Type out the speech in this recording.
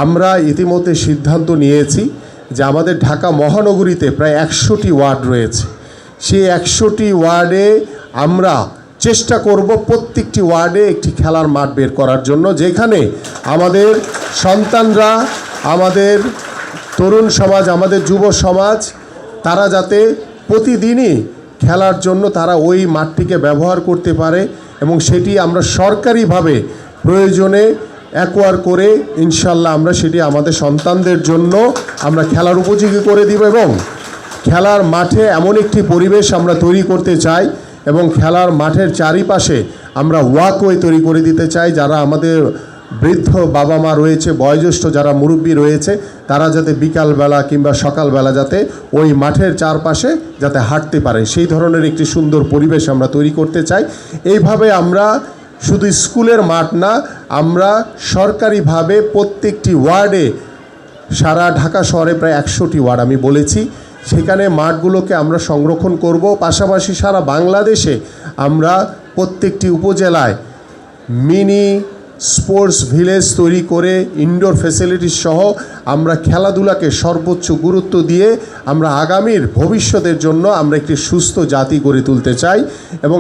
আমরা ইতিমধ্যে সিদ্ধান্ত নিয়েছি যে আমাদের ঢাকা মহানগরীতে প্রায় 100টি ওয়ার্ড রয়েছে। সেই 100টি ওয়ার্ডে আমরা চেষ্টা করব প্রত্যেকটি ওয়ার্ডে একটি খেলার মাঠ বের করার জন্য, যেখানে আমাদের সন্তানরা, আমাদের তরুণ সমাজ, আমাদের যুব সমাজ, তারা যাতে প্রতিদিনই খেলার জন্য তারা ওই মাঠটিকে ব্যবহার করতে পারে এবং সেটি আমরা সরকারিভাবে প্রয়োজনে অ্যাকোয়ার করে ইনশাল্লাহ আমরা সেটি আমাদের সন্তানদের জন্য আমরা খেলার উপযোগী করে দিব এবং খেলার মাঠে এমন একটি পরিবেশ আমরা তৈরি করতে চাই এবং খেলার মাঠের চারিপাশে আমরা ওয়াকওয়ে তৈরি করে দিতে চাই। যারা আমাদের বৃদ্ধ বাবা মা রয়েছে, বয়োজ্যেষ্ঠ যারা মুরব্বী রয়েছে, তারা যাতে বিকালবেলা কিংবা সকালবেলা যাতে ওই মাঠের চারপাশে যাতে হাঁটতে পারে, সেই ধরনের একটি সুন্দর পরিবেশ আমরা তৈরি করতে চাই। এইভাবে আমরা শুধু স্কুলের মাঠ না, আমরা সরকারিভাবে প্রত্যেকটি ওয়ার্ডে, সারা ঢাকা শহরে প্রায় 100টি ওয়ার্ড আমি বলেছি, সেখানে মাঠগুলোকে আমরা সংরক্ষণ করব। পাশাপাশি সারা বাংলাদেশে আমরা প্রত্যেকটি উপজেলায় মিনি স্পোর্টস ভিলেজ তৈরি করে ইনডোর ফ্যাসিলিটিস সহ আমরা খেলাধুলাকে সর্বোচ্চ গুরুত্ব দিয়ে আমরা আগামীর ভবিষ্যতের জন্য আমরা একটি সুস্থ জাতি গড়ে তুলতে চাই এবং